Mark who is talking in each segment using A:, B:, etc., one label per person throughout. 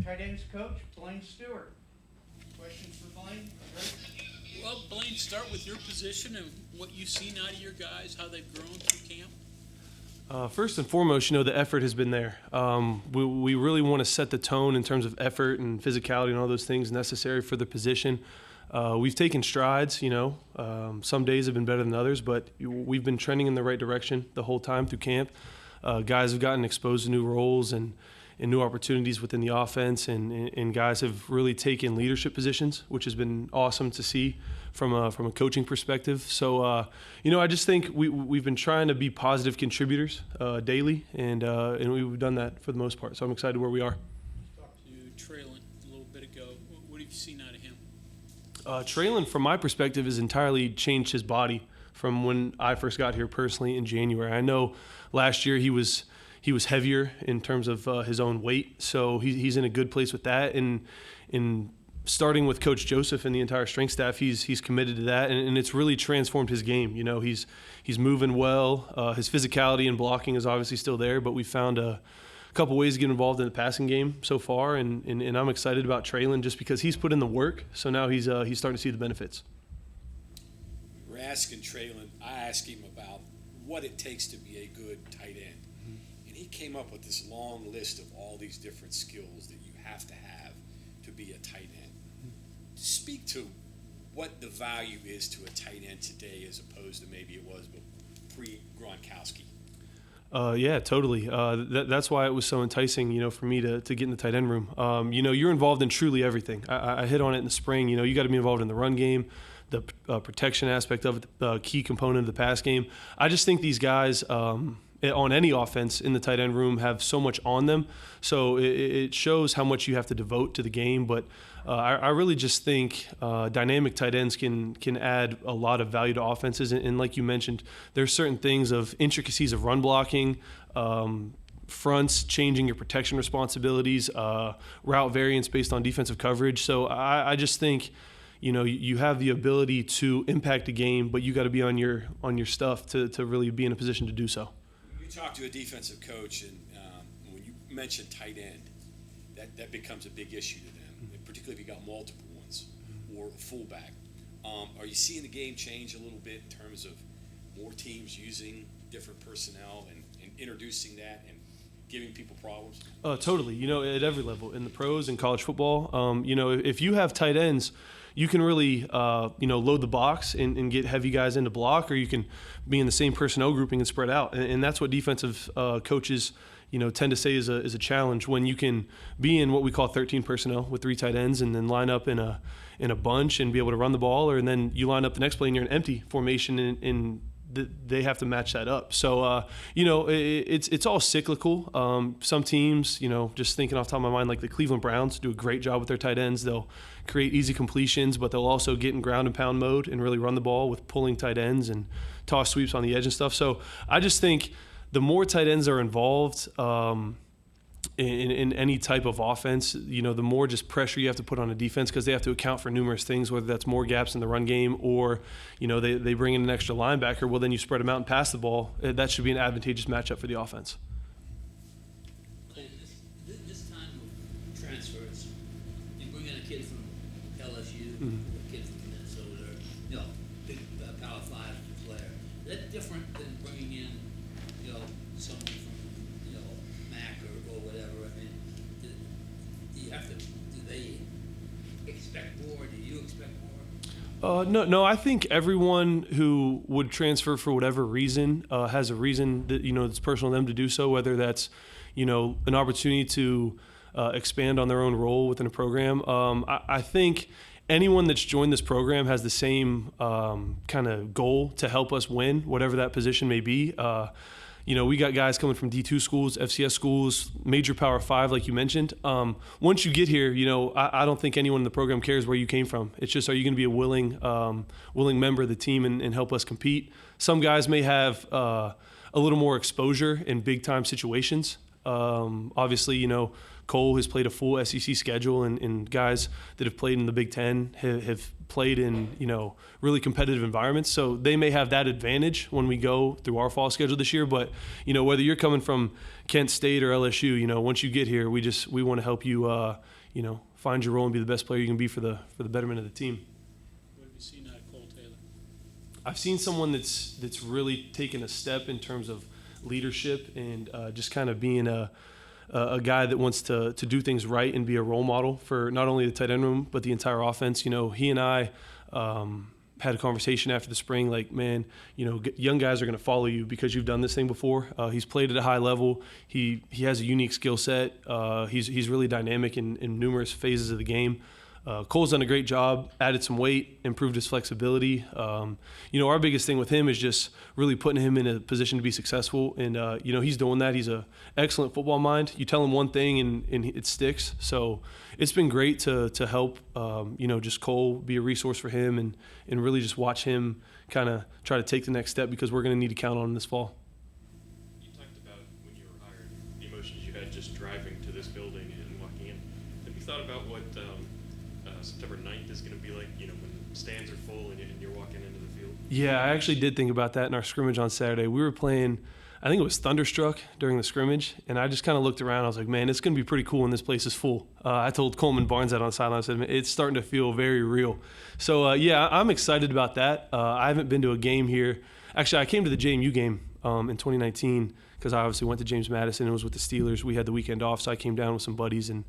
A: tight ends coach, Blaine Stewart. Questions for Blaine?
B: Well, Blaine, start with your position and what you've seen out of your guys, how they've grown through camp.
C: First and foremost, the effort has been there. We really want to set the tone in terms of effort and physicality and all those things necessary for the position. We've taken strides, some days have been better than others, but we've been trending in the right direction the whole time through camp. Guys have gotten exposed to new roles and new opportunities within the offense, and guys have really taken leadership positions, which has been awesome to see from a coaching perspective. So, I just think we've been trying to be positive contributors daily, and we've done that for the most part. So I'm excited where we are.
B: Talked to Traylon a little bit ago. What have you seen out of him?
C: Traylon, from my perspective, has entirely changed his body from when I first got here personally in January. I know last year he was heavier in terms of his own weight, so he's in a good place with that. And in starting with Coach Joseph and the entire strength staff, he's committed to that, and it's really transformed his game. He's moving well. His physicality and blocking is obviously still there, but we found a couple ways to get involved in the passing game so far, and I'm excited about Traylon just because he's put in the work. So now he's starting to see the benefits.
D: We're asking Traylon. I asked him about what it takes to be a good tight end. He came up with this long list of all these different skills that you have to be a tight end. Speak to what the value is to a tight end today as opposed to maybe it was pre-Gronkowski.
C: Yeah, totally. That's why it was so enticing, for me to get in the tight end room. You're involved in truly everything. I hit on it in the spring. You got to be involved in the run game, the protection aspect of it, the key component of the pass game. I just think these guys on any offense in the tight end room have so much on them. So it shows how much you have to devote to the game. But I really just think dynamic tight ends can add a lot of value to offenses. And like you mentioned, there's certain things of intricacies of run blocking, fronts, changing your protection responsibilities, route variance based on defensive coverage. So I just think, you have the ability to impact a game, but you got to be on your stuff to really be in a position to do so.
D: You talk to a defensive coach, and when you mention tight end, that becomes a big issue to them, particularly if you got multiple ones or a fullback. Are you seeing the game change a little bit in terms of more teams using different personnel and introducing that and giving people problems?
C: Totally. At every level, in the pros and college football, if you have tight ends, you can really, load the box and get heavy guys into block, or you can be in the same personnel grouping and spread out. And that's what defensive coaches, tend to say is a challenge when you can be in what we call 13 personnel with 3 tight ends and then line up in a bunch and be able to run the ball, and then you line up the next play and you're in empty formation and they have to match that up. So, it's all cyclical. Some teams, just thinking off the top of my mind, like the Cleveland Browns do a great job with their tight ends. They'll create easy completions, but they'll also get in ground and pound mode and really run the ball with pulling tight ends and toss sweeps on the edge and stuff. So I just think the more tight ends are involved in any type of offense, the more just pressure you have to put on a defense because they have to account for numerous things, whether that's more gaps in the run game or, they bring in an extra linebacker. Well, then you spread them out and pass the ball. That should be an advantageous matchup for the offense.
E: This time of transfers, you bring in a kid from LSU, a kid from Minnesota, big Power 5 player. That's different than bringing in, someone from, MAC or whatever. I mean, do they expect more? Do you expect more?
C: No. I think everyone who would transfer for whatever reason has a reason that it's personal to them to do so. Whether that's an opportunity to expand on their own role within a program. I think anyone that's joined this program has the same kind of goal to help us win, whatever that position may be. We got guys coming from D2 schools, FCS schools, major Power 5, like you mentioned. Once you get here, I don't think anyone in the program cares where you came from. It's just, are you going to be a willing member of the team and help us compete? Some guys may have a little more exposure in big-time situations. Obviously, Cole has played a full SEC schedule, and guys that have played in the Big Ten have played in, really competitive environments. So they may have that advantage when we go through our fall schedule this year. But, whether you're coming from Kent State or LSU, once you get here, we want to help you, find your role and be the best player you can be for the betterment of the team.
B: What have you seen out of Cole Taylor?
C: I've seen someone that's really taken a step in terms of leadership and just kind of being a guy that wants to do things right and be a role model for not only the tight end room but the entire offense. He and I had a conversation after the spring, like, man, young guys are going to follow you because you've done this thing before. He's played at a high level. He has a unique skill set. He's really dynamic in numerous phases of the game. Cole's done a great job, added some weight, improved his flexibility. Our biggest thing with him is just really putting him in a position to be successful. And, he's doing that. He's an excellent football mind. You tell him one thing and it sticks. So it's been great to help, just Cole be a resource for him and really just watch him kind of try to take the next step because we're going to need to count on him this fall.
F: You talked about when you were hired, the emotions you had just driving to this building and walking in. Have you thought about what September 9th is going to be like, when stands are full and you're walking into the field?
C: Yeah, I actually did think about that in our scrimmage on Saturday. We were playing, I think it was Thunderstruck during the scrimmage, and I just kind of looked around. I was like, man, it's going to be pretty cool when this place is full. I told Coleman Barnes that on the sideline. I said, man, it's starting to feel very real. So, I'm excited about that. I haven't been to a game here. Actually, I came to the JMU game in 2019 because I obviously went to James Madison and was with the Steelers. We had the weekend off, so I came down with some buddies and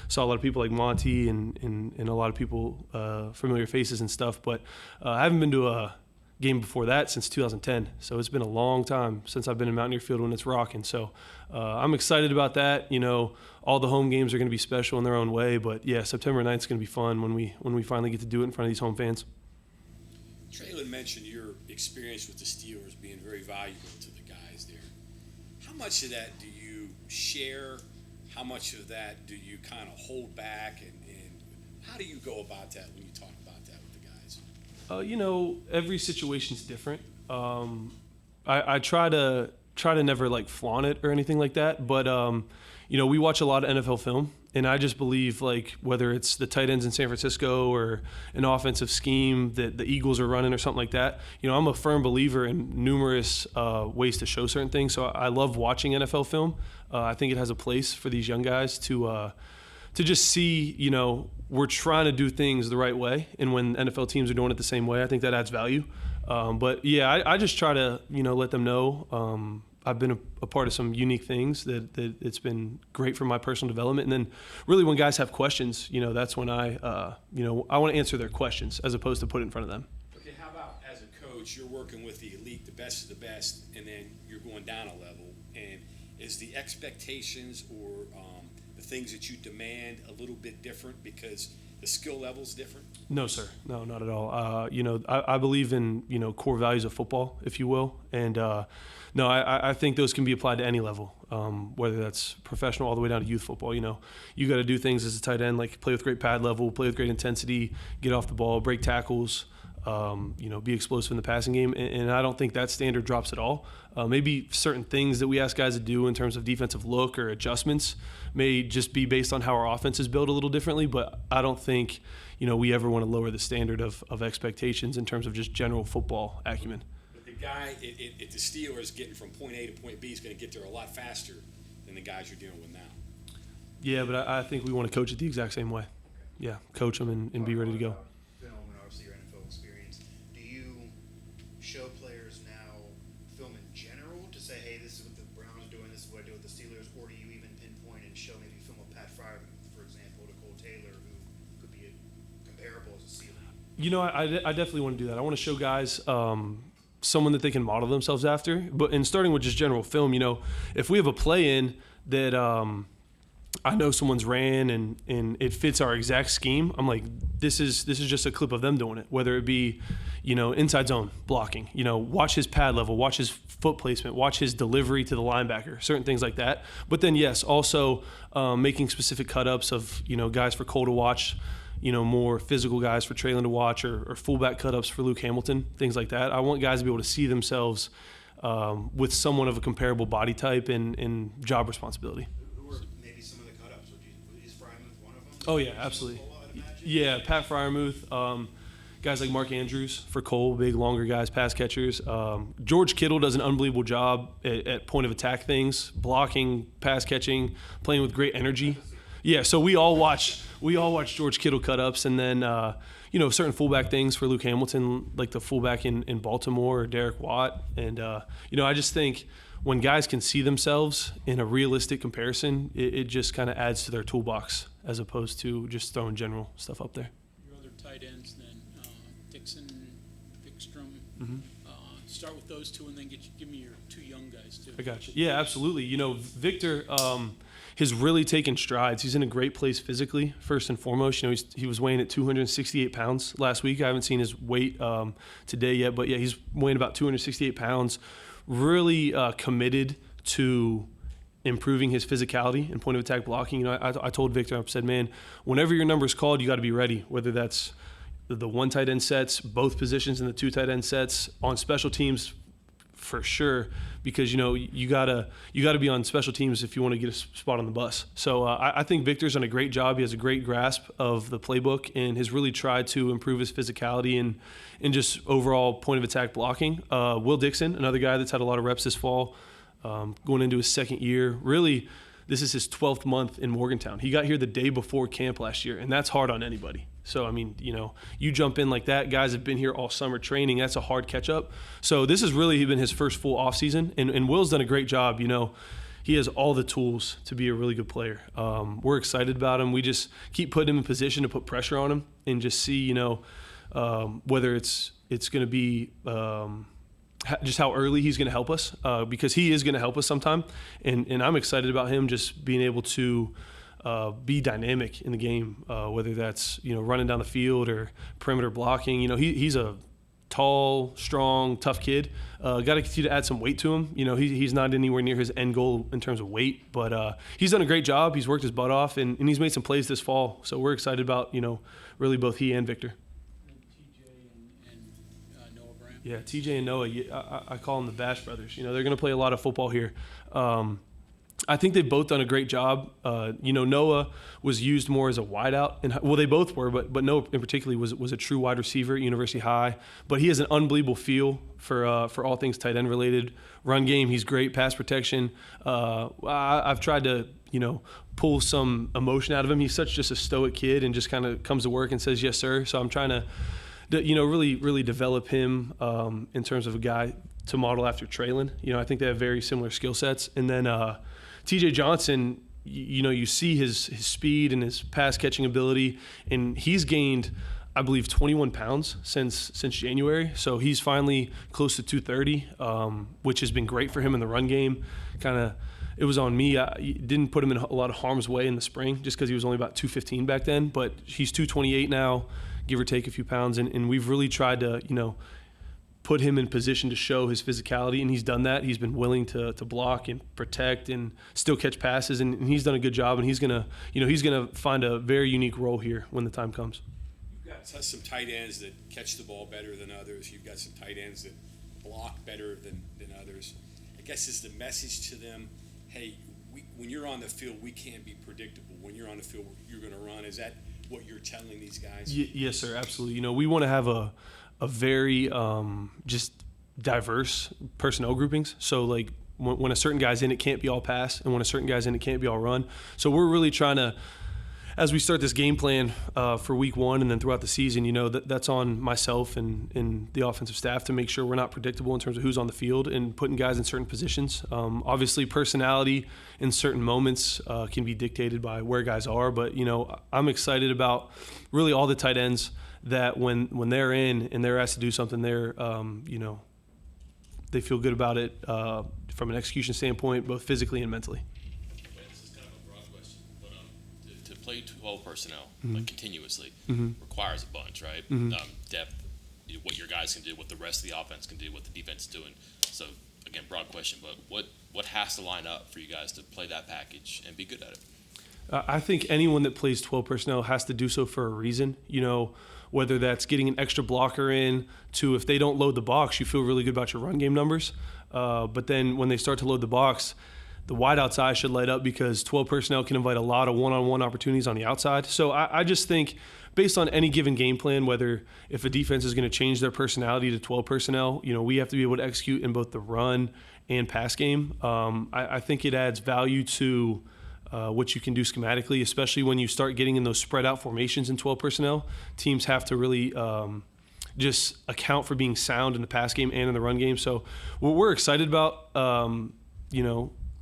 C: saw a lot of people like Monty and a lot of people, familiar faces and stuff. But I haven't been to a game before that since 2010. So it's been a long time since I've been in Mountaineer Field when it's rocking. So I'm excited about that. All the home games are going to be special in their own way. But, yeah, September 9th is going to be fun when we finally get to do it in front of these home fans.
D: Traylon mentioned your experience with the Steelers being very valuable to the guys there. How much of that do you share? How much of that do you kind of hold back? And how do you go about that when you talk about that with the guys?
C: Every situation's different. I try to never like flaunt it or anything like that. But, we watch a lot of NFL film. And I just believe, like, whether it's the tight ends in San Francisco or an offensive scheme that the Eagles are running or something like that, I'm a firm believer in numerous ways to show certain things. So I love watching NFL film. I think it has a place for these young guys to just see, we're trying to do things the right way. And when NFL teams are doing it the same way, I think that adds value. But, yeah, I just try to, let them know I've been a part of some unique things that it's been great for my personal development. And then really when guys have questions, that's when I want to answer their questions as opposed to put it in front of them.
D: Okay, how about as a coach, you're working with the elite, the best of the best, and then you're going down a level. And is the expectations or the things that you demand a little bit different because the skill level's different?
C: No, sir. No, not at all. I believe in, core values of football, if you will. And, no, I think those can be applied to any level, whether that's professional all the way down to youth football. You got to do things as a tight end, like play with great pad level, play with great intensity, get off the ball, break tackles, be explosive in the passing game. And I don't think that standard drops at all. Maybe certain things that we ask guys to do in terms of defensive look or adjustments may just be based on how our offense is built a little differently. But I don't think, we ever want to lower the standard of expectations in terms of just general football acumen.
D: The guy at the Steelers getting from point A to point B is going to get there a lot faster than the guys you're dealing with now.
C: Yeah, but I think we want to coach it the exact same way. Yeah, coach them and be ready to go.
G: Film and obviously your NFL experience. Do you show players now film in general to say, hey, this is what the Browns are doing, this is what I do with the Steelers, or do you even pinpoint and show maybe film of Pat Fryer, for example, to Cole Taylor, who could be comparable as a ceiling?
C: I definitely want to do that. I want to show guys someone that they can model themselves after. But in starting with just general film, if we have a play in that I know someone's ran and it fits our exact scheme, I'm like, this is just a clip of them doing it. Whether it be, inside zone blocking, watch his pad level, watch his foot placement, watch his delivery to the linebacker, certain things like that. But then yes, also making specific cut-ups of guys for Cole to watch. More physical guys for Traylon to watch or fullback cut-ups for Luke Hamilton, things like that. I want guys to be able to see themselves with someone of a comparable body type and job responsibility.
G: Who are maybe some of the cut-ups? Would you
C: Oh yeah, absolutely. Yeah, Pat Fryermuth, guys like Mark Andrews for Cole, big longer guys, pass catchers. George Kittle does an unbelievable job at point of attack things, blocking, pass catching, playing with great energy. Yeah, so we all watch George Kittle cut ups, and then certain fullback things for Luke Hamilton, like the fullback in Baltimore or Derek Watt, and I just think when guys can see themselves in a realistic comparison, it just kind of adds to their toolbox as opposed to just throwing general stuff up there.
B: Your other tight ends then, Dixon, Bickstrom.
C: Mm-hmm.
B: Start with those two, and then give me your two young guys too.
C: I got you. Yeah, absolutely. Victor has really taken strides. He's in a great place physically, first and foremost. He was weighing at 268 pounds last week. I haven't seen his weight today yet, but yeah, he's weighing about 268 pounds. Really committed to improving his physicality and point of attack blocking. I told Victor, I said, man, whenever your number's called, you got to be ready, whether that's the one tight end sets, both positions in the two tight end sets, on special teams for sure, because you gotta be on special teams if you want to get a spot on the bus. So I think Victor's done a great job. He has a great grasp of the playbook and has really tried to improve his physicality and just overall point of attack blocking. Will Dixon, another guy that's had a lot of reps this fall, going into his second year. Really, this is his 12th month in Morgantown. He got here the day before camp last year, and that's hard on anybody. So, you jump in like that. Guys have been here all summer training. That's a hard catch-up. So this has really been his first full offseason, and Will's done a great job. He has all the tools to be a really good player. We're excited about him. We just keep putting him in position to put pressure on him and just see, whether it's going to be just how early he's going to help us, because he is going to help us sometime. And I'm excited about him just being able to be dynamic in the game, whether that's running down the field or perimeter blocking. He's a tall, strong, tough kid. Got to continue to add some weight to him. He's not anywhere near his end goal in terms of weight, but he's done a great job. He's worked his butt off, and he's made some plays this fall. So we're excited about really both he and Victor.
B: TJ and Noah Brand.
C: Yeah, TJ and Noah. I call them the Bash Brothers. They're going to play a lot of football here. I think they've both done a great job. Noah was used more as a wideout, and they both were, but Noah in particular was a true wide receiver at University High. But he has an unbelievable feel for all things tight end related. Run game, he's great. Pass protection. I've tried to pull some emotion out of him. He's such just a stoic kid and just kind of comes to work and says yes sir. So I'm trying to really develop him in terms of a guy to model after Traylon. I think they have very similar skill sets. And then TJ Johnson, you see his speed and his pass catching ability, and he's gained, I believe, 21 pounds since January. So he's finally close to 230, which has been great for him in the run game. It was on me. I didn't put him in a lot of harm's way in the spring just because he was only about 215 back then, but he's 228 now, give or take a few pounds, and we've really tried to, put him in position to show his physicality, and he's done that. He's been willing to block and protect and still catch passes, and he's done a good job, and he's gonna find a very unique role here when the time comes.
D: You've got some tight ends that catch the ball better than others. You've got some tight ends that block better than others. I guess is the message to them, hey, when you're on the field, we can't be predictable. When you're on the field, you're going to run. Is that what you're telling these guys?
C: Yes, sir, absolutely. We want to have a very just diverse personnel groupings. So like when a certain guy's in, it can't be all pass, and when a certain guy's in, it can't be all run. So we're really trying to, as we start this game plan for week one and then throughout the season, that's on myself and the offensive staff to make sure we're not predictable in terms of who's on the field and putting guys in certain positions. Obviously, personality in certain moments can be dictated by where guys are, but I'm excited about really all the tight ends that when they're in and they're asked to do something, they're they feel good about it from an execution standpoint, both physically and mentally.
H: This is kind of a broad question, but to play 12 personnel
C: Mm-hmm.
H: like continuously
C: Mm-hmm.
H: requires a bunch, right?
C: Mm-hmm.
H: Depth, what your guys can do, what the rest of the offense can do, what the defense is doing. So again, broad question, but what has to line up for you guys to play that package and be good at it?
C: I think anyone that plays 12 personnel has to do so for a reason. Whether that's getting an extra blocker in to, if they don't load the box, you feel really good about your run game numbers. But then when they start to load the box, the wideouts eye should light up because 12 personnel can invite a lot of one-on-one opportunities on the outside. So I just think based on any given game plan, whether if a defense is going to change their personality to 12 personnel, we have to be able to execute in both the run and pass game. I think it adds value to what you can do schematically, especially when you start getting in those spread out formations in 12 personnel. Teams have to really just account for being sound in the pass game and in the run game. So we're excited about,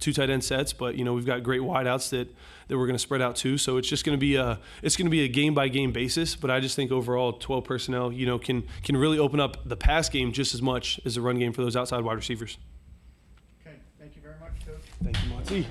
C: 2 tight end sets, but we've got great wideouts that we're going to spread out too. So it's just going to be a game by game basis. But I just think overall 12 personnel, can really open up the pass game just as much as the run game for those outside wide receivers.
A: Okay, thank you very much, Coach.
C: Thank you, Monty.